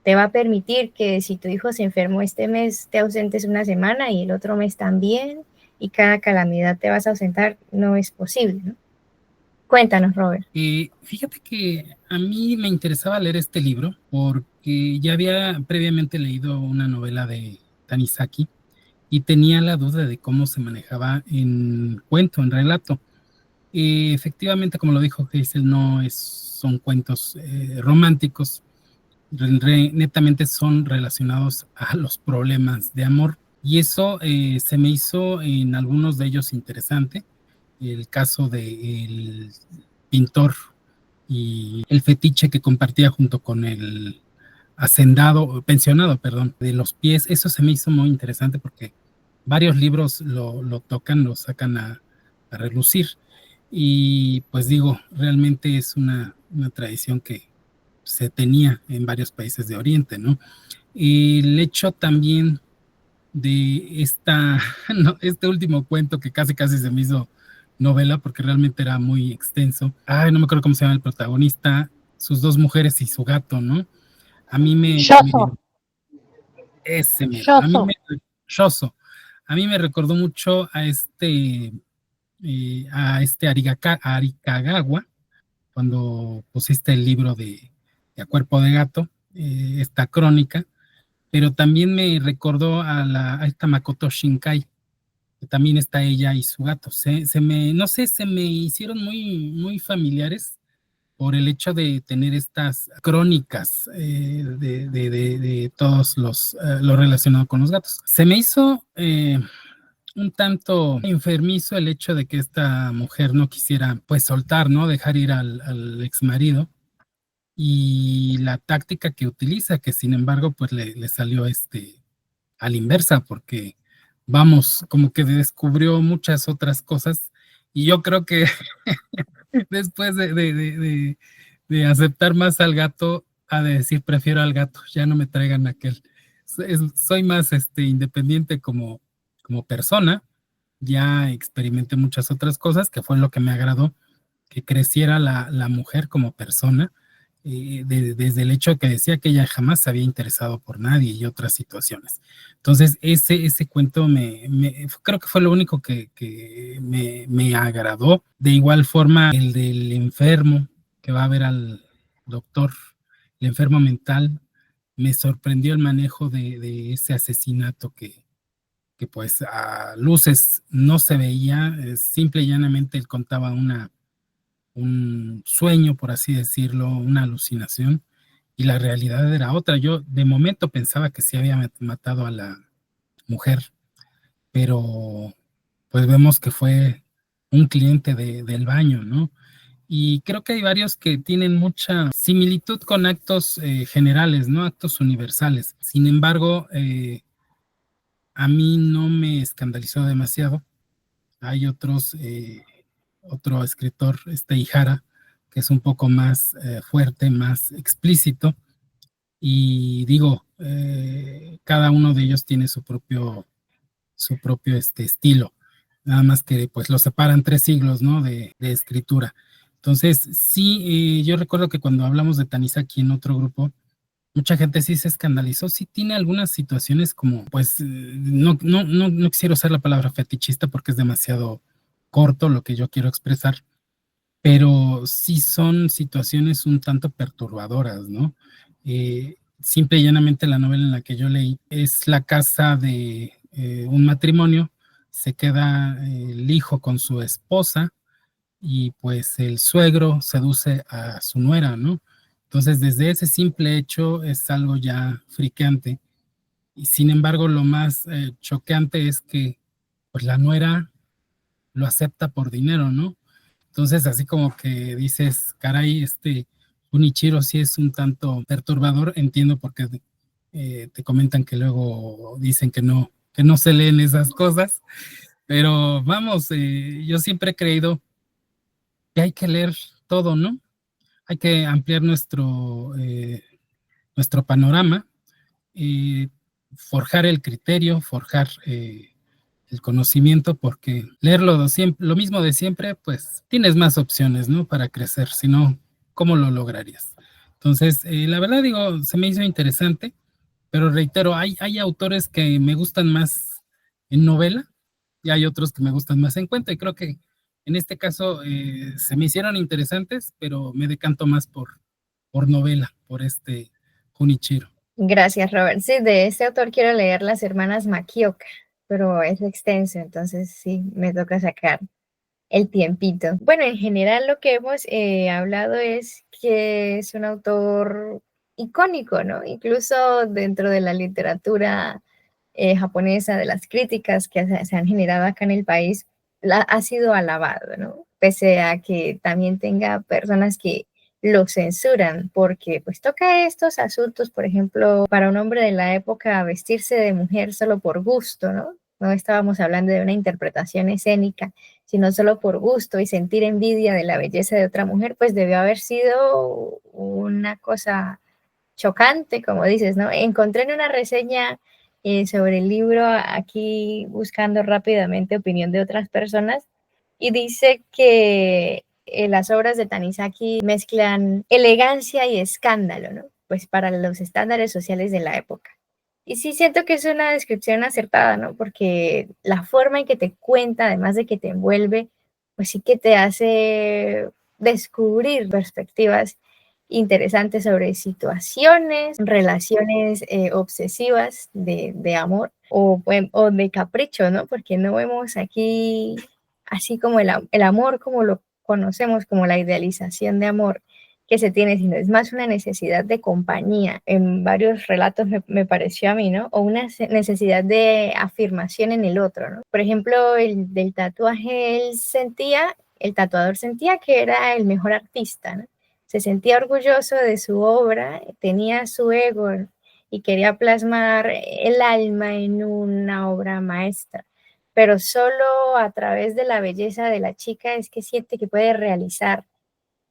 A: te va a permitir que si tu hijo se enfermó este mes te ausentes una semana y el otro mes también y cada calamidad te vas a ausentar, no es posible, ¿no? Cuéntanos, Robert.
D: Fíjate que a mí me interesaba leer este libro porque ya había previamente leído una novela de Tanizaki y tenía la duda de cómo se manejaba en cuento, en relato. Efectivamente, como lo dijo Hazel, son cuentos románticos, netamente son relacionados a los problemas de amor. Y eso se me hizo en algunos de ellos interesante. El caso del pintor y el fetiche que compartía junto con el pensionado, perdón, de los pies, eso se me hizo muy interesante porque varios libros lo tocan, lo sacan a relucir. Y pues digo, realmente es una tradición que se tenía en varios países de Oriente, ¿no? Y el hecho también de no, este último cuento que casi se me hizo novela porque realmente era muy extenso. Ay, no me acuerdo cómo se llama el protagonista, sus dos mujeres y su gato, ¿no? A mí ese mero, Shoso. A mí me recordó mucho a Arikagawa, cuando pusiste el libro de A Cuerpo de Gato, esta crónica, pero también me recordó a esta Makoto Shinkai, que también está ella y su gato. No sé, se me hicieron muy familiares por el hecho de tener estas crónicas de todos lo relacionado con los gatos. Se me hizo un tanto enfermizo el hecho de que esta mujer no quisiera pues soltar, ¿no? Dejar ir al ex marido y la táctica que utiliza, que sin embargo pues le salió a la inversa, porque vamos, como que descubrió muchas otras cosas y yo creo que después de aceptar más al gato, a de decir prefiero al gato, ya no me traigan aquel. Soy más independiente como persona, ya experimenté muchas otras cosas, que fue lo que me agradó, que creciera la mujer como persona, desde el hecho que decía que ella jamás se había interesado por nadie y otras situaciones. Entonces, ese cuento creo que fue lo único que me agradó. De igual forma, el del enfermo que va a ver al doctor, el enfermo mental, me sorprendió el manejo de ese asesinato que pues a luces no se veía, simple y llanamente él contaba un sueño, por así decirlo, una alucinación, y la realidad era otra. Yo de momento pensaba que sí había matado a la mujer, pero pues vemos que fue un cliente del baño, ¿no? Y creo que hay varios que tienen mucha similitud con actos generales, ¿no? Actos universales. Sin embargo, a mí no me escandalizó demasiado. Hay otro escritor, Ihara, que es un poco más fuerte, más explícito, y digo, cada uno de ellos tiene su propio estilo, nada más que pues lo separan 3 siglos, ¿no? de escritura. Entonces, sí, yo recuerdo que cuando hablamos de Tanizaki en otro grupo, mucha gente sí se escandalizó, sí tiene algunas situaciones como, pues, no quisiera usar la palabra fetichista porque es demasiado corto lo que yo quiero expresar, pero sí son situaciones un tanto perturbadoras, ¿no? Simple y llanamente la novela en la que yo leí es la casa de un matrimonio, se queda el hijo con su esposa y pues el suegro seduce a su nuera, ¿no? Entonces, desde ese simple hecho es algo ya friqueante. Y sin embargo, lo más choqueante es que pues la nuera lo acepta por dinero, ¿no? Entonces, así como que dices, caray, Junichiro sí es un tanto perturbador, entiendo por qué te comentan que luego dicen que no se leen esas cosas, pero vamos, yo siempre he creído que hay que leer todo, ¿no? Hay que ampliar nuestro panorama, eh, forjar el criterio, forjar el conocimiento, porque leerlo siempre, lo mismo de siempre, pues tienes más opciones, ¿no? Para crecer, si no, ¿cómo lo lograrías? Entonces, la verdad digo, se me hizo interesante, pero reitero, hay autores que me gustan más en novela y hay otros que me gustan más en cuento, y creo que en este caso se me hicieron interesantes, pero me decanto más por novela, por Junichiro.
A: Gracias, Robert. Sí, de este autor quiero leer Las hermanas Makioka, pero es extenso, entonces sí, me toca sacar el tiempito. Bueno, en general lo que hemos hablado es que es un autor icónico, ¿no? Incluso dentro de la literatura japonesa, de las críticas que se han generado acá en el país, ha sido alabado, ¿no? Pese a que también tenga personas que lo censuran, porque pues toca estos asuntos, por ejemplo, para un hombre de la época vestirse de mujer solo por gusto, ¿no? No estábamos hablando de una interpretación escénica, sino solo por gusto y sentir envidia de la belleza de otra mujer, pues debió haber sido una cosa chocante, como dices, ¿no? Encontré en una reseña sobre el libro aquí buscando rápidamente opinión de otras personas y dice que las obras de Tanizaki mezclan elegancia y escándalo, ¿no? Pues para los estándares sociales de la época. Y sí siento que es una descripción acertada, ¿no? Porque la forma en que te cuenta, además de que te envuelve, pues sí que te hace descubrir perspectivas interesantes sobre situaciones, relaciones obsesivas de amor o de capricho, ¿no? Porque no vemos aquí así como el amor como lo conocemos, como la idealización de amor que se tiene, sino es más una necesidad de compañía. En varios relatos me pareció a mí, ¿no? O una necesidad de afirmación en el otro, ¿no? Por ejemplo, el del tatuaje, el tatuador sentía que era el mejor artista, ¿no? Se sentía orgulloso de su obra, tenía su ego y quería plasmar el alma en una obra maestra, pero solo a través de la belleza de la chica es que siente que puede realizar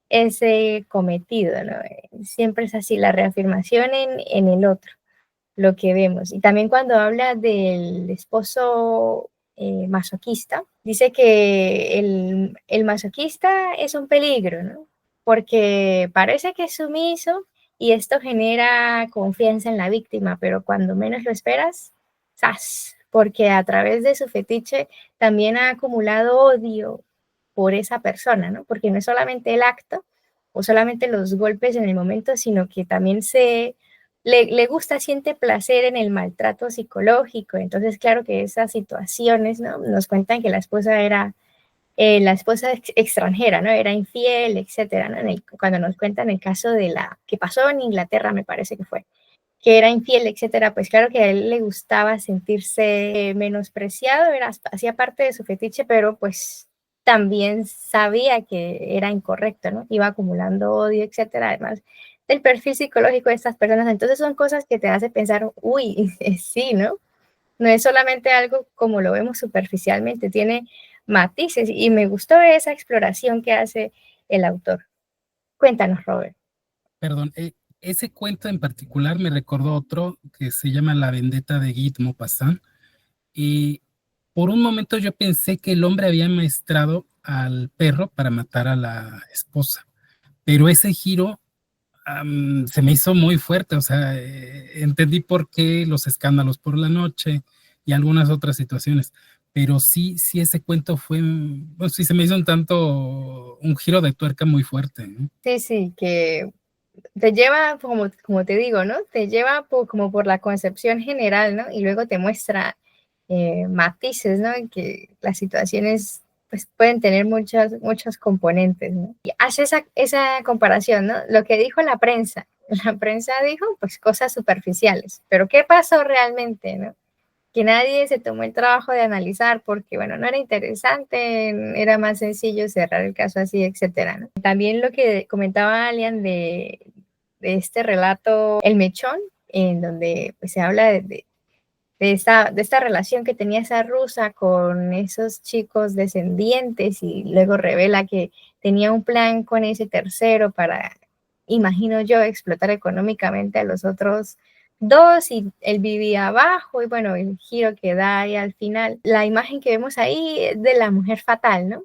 A: ese cometido, ¿no? Siempre es así, la reafirmación en el otro, lo que vemos. Y también cuando habla del esposo masoquista, dice que el masoquista es un peligro, ¿no? Porque parece que es sumiso y esto genera confianza en la víctima, pero cuando menos lo esperas, ¡zas! Porque a través de su fetiche también ha acumulado odio por esa persona, ¿no? Porque no es solamente el acto o solamente los golpes en el momento, sino que también le gusta, siente placer en el maltrato psicológico. Entonces, claro que esas situaciones, ¿no? Nos cuentan que la esposa era la esposa extranjera, ¿no? Era infiel, etcétera, ¿no? Cuando nos cuentan el caso de la que pasó en Inglaterra, me parece que fue, que era infiel, etcétera, pues claro que a él le gustaba sentirse menospreciado, hacía parte de su fetiche, pero pues también sabía que era incorrecto, ¿no? Iba acumulando odio, etcétera, además del perfil psicológico de estas personas. Entonces son cosas que te hace pensar, uy, sí, ¿no? No es solamente algo como lo vemos superficialmente, tiene matices y me gustó esa exploración que hace el autor. Cuéntanos, Robert.
D: Perdón, ese cuento en particular me recordó otro que se llama La vendetta de Guy de Maupassant. Y por un momento yo pensé que el hombre había maestrado al perro para matar a la esposa, pero ese giro se me hizo muy fuerte, o sea, entendí por qué los escándalos por la noche y algunas otras situaciones, pero sí, sí ese cuento fue, bueno, sí se me hizo un tanto, un giro de tuerca muy fuerte, ¿no?
A: Sí, sí, que te lleva, como te digo, ¿no? Te lleva como por la concepción general, ¿no? Y luego te muestra matices, ¿no? En que las situaciones pues pueden tener muchos componentes, ¿no? Y hace esa comparación, ¿no? Lo que dijo la prensa. La prensa dijo pues cosas superficiales, pero ¿qué pasó realmente, no? Que nadie se tomó el trabajo de analizar porque, bueno, no era interesante, era más sencillo cerrar el caso así, etcétera, ¿no? También lo que comentaba Alian de este relato, El Mechón, en donde pues, se habla de esta relación que tenía esa rusa con esos chicos descendientes y luego revela que tenía un plan con ese tercero para, imagino yo, explotar económicamente a los otros dos y él vivía abajo y bueno, el giro que da ahí al final. La imagen que vemos ahí es de la mujer fatal, ¿no?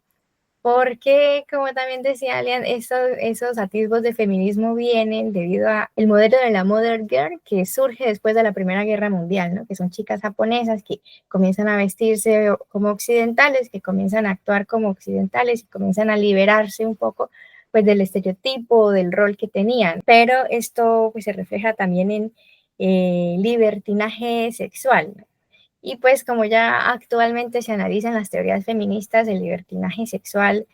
A: Porque, como también decía Alian, esos atisbos de feminismo vienen debido a el modelo de la Mother Girl que surge después de la Primera Guerra Mundial, ¿no? Que son chicas japonesas que comienzan a vestirse como occidentales, que comienzan a actuar como occidentales y comienzan a liberarse un poco pues del estereotipo, del rol que tenían. Pero esto pues se refleja también en libertinaje sexual, ¿no? Y pues como ya actualmente se analizan las teorías feministas, el libertinaje sexual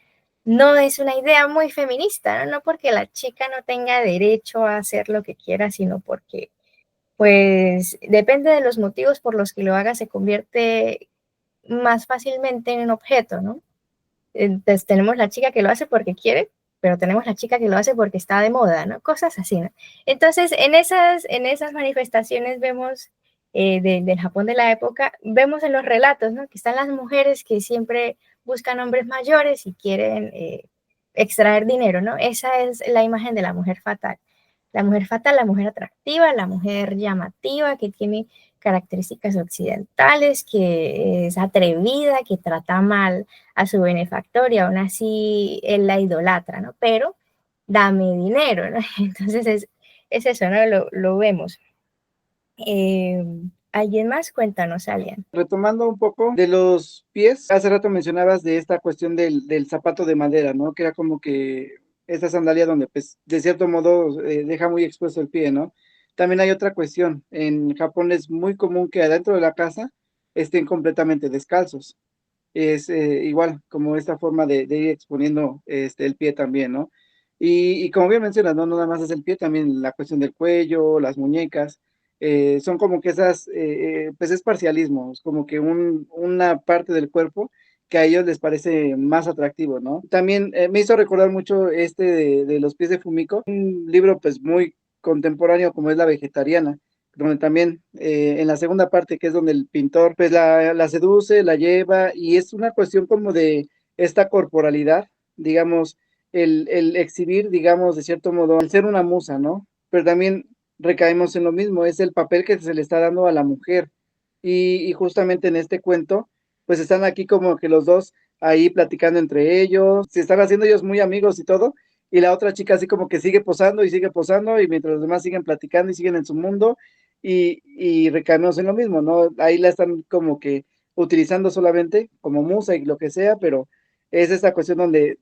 A: no es una idea muy feminista, ¿no? No porque la chica no tenga derecho a hacer lo que quiera, sino porque pues depende de los motivos por los que lo haga, se convierte más fácilmente en un objeto, ¿no? Entonces tenemos la chica que lo hace porque quiere, pero tenemos la chica que lo hace porque está de moda, ¿no? Cosas así, ¿no? Entonces, en esas manifestaciones vemos del Japón de la época, vemos en los relatos, ¿no? Que están las mujeres que siempre buscan hombres mayores y quieren extraer dinero, ¿no? Esa es la imagen de la mujer fatal. La mujer fatal, la mujer atractiva, la mujer llamativa, que tiene características occidentales, que es atrevida, que trata mal a su benefactor y aún así él la idolatra, ¿no? Pero dame dinero, ¿no? Entonces es eso, ¿no? Lo vemos. Eh, ¿Alguien más? Cuéntanos, Alian.
C: Retomando un poco de los pies, hace rato mencionabas de esta cuestión del zapato de madera, ¿no? Que era como que esta sandalia donde, pues, de cierto modo deja muy expuesto el pie, ¿no? También hay otra cuestión. En Japón es muy común que adentro de la casa estén completamente descalzos. Es igual como esta forma de ir exponiendo el pie también, ¿no? Y como bien mencionas, ¿no? No nada más es el pie, también la cuestión del cuello, las muñecas, son como que esas, pues es parcialismo, es como que una parte del cuerpo que a ellos les parece más atractivo, ¿no? También me hizo recordar mucho de los pies de Fumiko, un libro pues muy contemporáneo como es La Vegetariana, donde también en la segunda parte, que es donde el pintor pues la seduce, la lleva, y es una cuestión como de esta corporalidad, digamos, el exhibir, digamos, de cierto modo, el ser una musa, ¿no? Pero también recaemos en lo mismo, es el papel que se le está dando a la mujer. Y justamente en este cuento, pues están aquí como que los dos ahí platicando entre ellos, se están haciendo ellos muy amigos y todo, y la otra chica así como que sigue posando, y mientras los demás siguen platicando y siguen en su mundo, y recaemos en lo mismo, ¿no? Ahí la están como que utilizando solamente como musa y lo que sea, pero es esta cuestión donde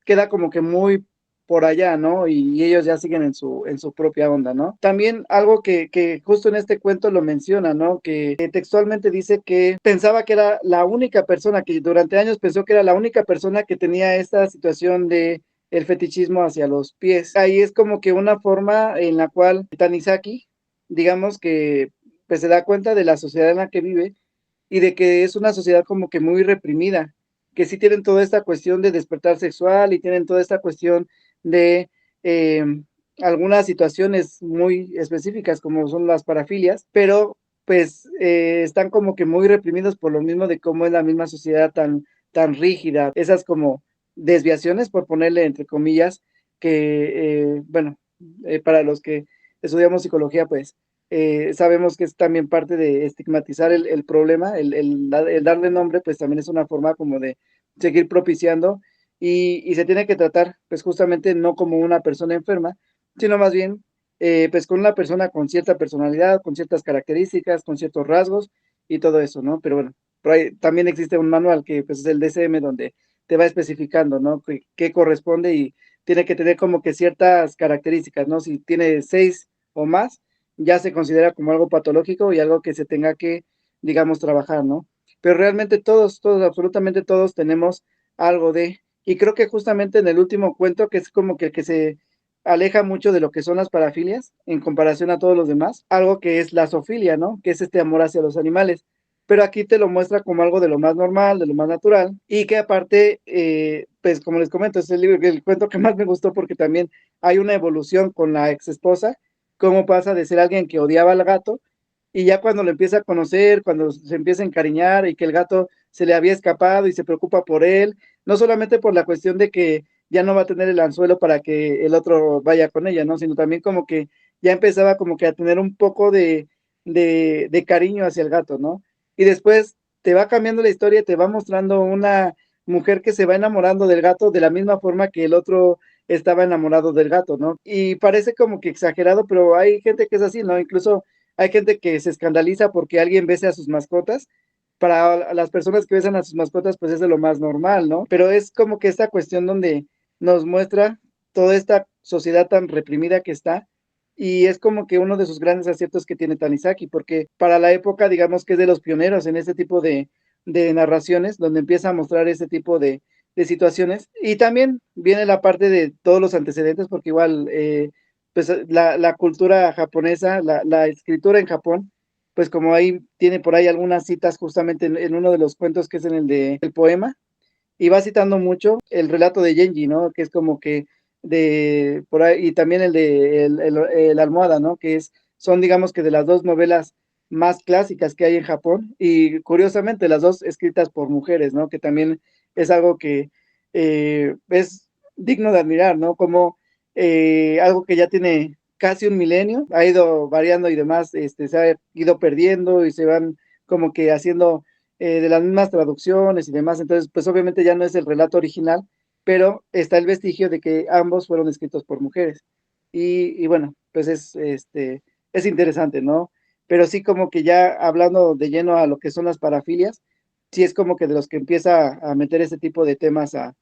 C: queda como que muy por allá, ¿no? Y ellos ya siguen en su propia onda, ¿no? También algo que justo en este cuento lo menciona, ¿no? Que textualmente dice que pensaba que era la única persona, que durante años pensó que era la única persona que tenía esta situación de el fetichismo hacia los pies. Ahí es como que una forma en la cual Tanizaki, digamos que pues se da cuenta de la sociedad en la que vive y de que es una sociedad como que muy reprimida, que sí tienen toda esta cuestión de despertar sexual y tienen toda esta cuestión de algunas situaciones muy específicas como son las parafilias, pero pues están como que muy reprimidos por lo mismo de cómo es la misma sociedad tan rígida, esas como desviaciones, por ponerle entre comillas, que bueno, para los que estudiamos psicología, pues sabemos que es también parte de estigmatizar el problema, el darle nombre, pues también es una forma como de seguir propiciando y se tiene que tratar, pues justamente no como una persona enferma, sino más bien, pues con una persona con cierta personalidad, con ciertas características, con ciertos rasgos y todo eso, ¿no? Pero bueno, por ahí también existe un manual que pues es el DSM donde te va especificando, ¿no? Qué corresponde y tiene que tener como que ciertas características, ¿no? Si tiene 6 o más, ya se considera como algo patológico y algo que se tenga que digamos, trabajar, ¿no? Pero realmente todos, absolutamente todos tenemos algo de, y creo que justamente en el último cuento, que es como que el que se aleja mucho de lo que son las parafilias en comparación a todos los demás, algo que es la zoofilia, ¿no? Que es este amor hacia los animales. Pero aquí te lo muestra como algo de lo más normal, de lo más natural, y que aparte, pues como les comento, es el cuento que más me gustó porque también hay una evolución con la ex esposa, cómo pasa de ser alguien que odiaba al gato, y ya cuando lo empieza a conocer, cuando se empieza a encariñar y que el gato se le había escapado y se preocupa por él, no solamente por la cuestión de que ya no va a tener el anzuelo para que el otro vaya con ella, ¿no? Sino también como que ya empezaba como que a tener un poco de cariño hacia el gato, ¿no? Y después te va cambiando la historia, te va mostrando una mujer que se va enamorando del gato de la misma forma que el otro estaba enamorado del gato, ¿no? Y parece como que exagerado, pero hay gente que es así, ¿no? Incluso hay gente que se escandaliza porque alguien bese a sus mascotas. Para las personas que besan a sus mascotas, pues es de lo más normal, ¿no? Pero es como que esta cuestión donde nos muestra toda esta sociedad tan reprimida que está, y es como que uno de sus grandes aciertos que tiene Tanizaki, porque para la época, digamos que es de los pioneros en este tipo de narraciones, donde empieza a mostrar ese tipo de situaciones, y también viene la parte de todos los antecedentes, porque igual, pues la cultura japonesa, la escritura en Japón, pues como ahí tiene por ahí algunas citas justamente en uno de los cuentos que es en el de el poema, y va citando mucho el relato de Genji, ¿no? Que es como que de por ahí, y también el de el Almohada, ¿no? Que es, son digamos que de las dos novelas más clásicas que hay en Japón, y curiosamente las dos escritas por mujeres, ¿no? Que también es algo que es digno de admirar, ¿no? Como algo que ya tiene casi un milenio, ha ido variando y demás, se ha ido perdiendo y se van como que haciendo de las mismas traducciones y demás, entonces pues obviamente ya no es el relato original, pero está el vestigio de que ambos fueron escritos por mujeres. Y bueno, pues es interesante, ¿no? Pero sí como que ya hablando de lleno a lo que son las parafilias, sí es como que de los que empieza a meter ese tipo de temas a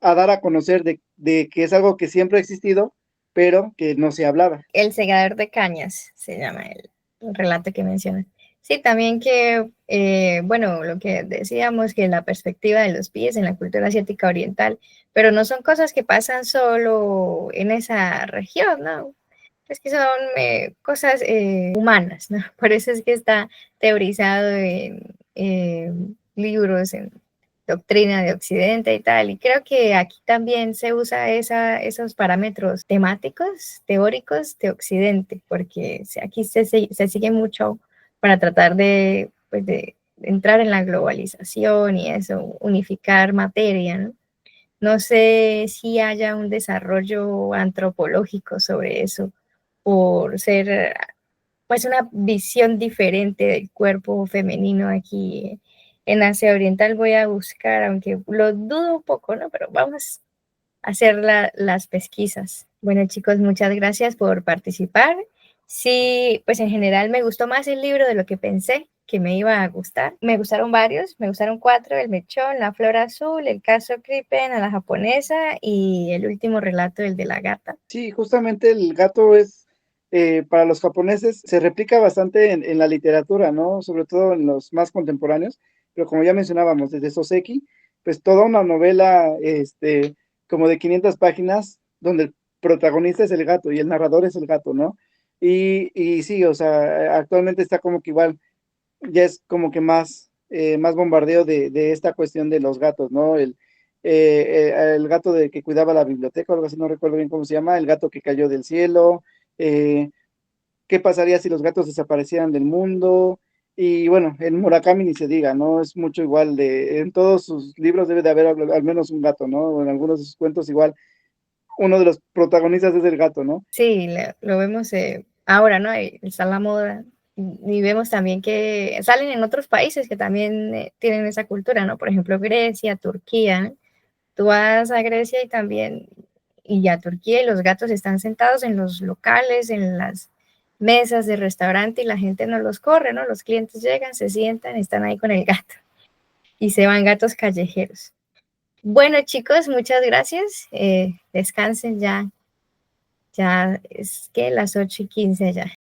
C: dar a conocer de que es algo que siempre ha existido, pero que no se hablaba.
A: El segador de cañas se llama el relato que mencionas. Sí, también que, bueno, lo que decíamos, que la perspectiva de los pies en la cultura asiática oriental, pero no son cosas que pasan solo en esa región, ¿no? Es que son cosas humanas, ¿no? Por eso es que está teorizado en libros, en doctrina de Occidente y tal. Y creo que aquí también se usa esos parámetros temáticos, teóricos de Occidente, porque aquí se sigue mucho para tratar pues de entrar en la globalización y eso, unificar materia, ¿no? No sé si haya un desarrollo antropológico sobre eso, por ser pues una visión diferente del cuerpo femenino aquí en Asia Oriental. Voy a buscar, aunque lo dudo un poco, ¿no? Pero vamos a hacer las pesquisas. Bueno, chicos, muchas gracias por participar. Sí, pues en general me gustó más el libro de lo que pensé que me iba a gustar. Me gustaron varios, me gustaron 4, el mechón, la flor azul, el caso Crippen a la japonesa y el último relato, el de la gata.
C: Sí, justamente el gato es, para los japoneses, se replica bastante en la literatura, ¿no? Sobre todo en los más contemporáneos, pero como ya mencionábamos, desde Soseki, pues toda una novela, como de 500 páginas, donde el protagonista es el gato y el narrador es el gato, ¿no? Y sí, o sea, actualmente está como que igual, ya es como que más bombardeo de esta cuestión de los gatos, ¿no? El gato de que cuidaba la biblioteca, o algo así, no recuerdo bien cómo se llama, el gato que cayó del cielo, qué pasaría si los gatos desaparecieran del mundo, y bueno, en Murakami ni se diga, ¿no? Es mucho igual en todos sus libros debe de haber al menos un gato, ¿no? O en algunos de sus cuentos igual, uno de los protagonistas es el gato, ¿no?
A: Sí, lo vemos ahora, ¿no? Está la moda. Y vemos también que salen en otros países que también tienen esa cultura, ¿no? Por ejemplo, Grecia, Turquía, ¿no? Tú vas a Grecia y también, y a Turquía, y los gatos están sentados en los locales, en las mesas de restaurante y la gente no los corre, ¿no? Los clientes llegan, se sientan, están ahí con el gato y se van gatos callejeros. Bueno, chicos, muchas gracias. Descansen ya. Ya es que las 8:15 ya.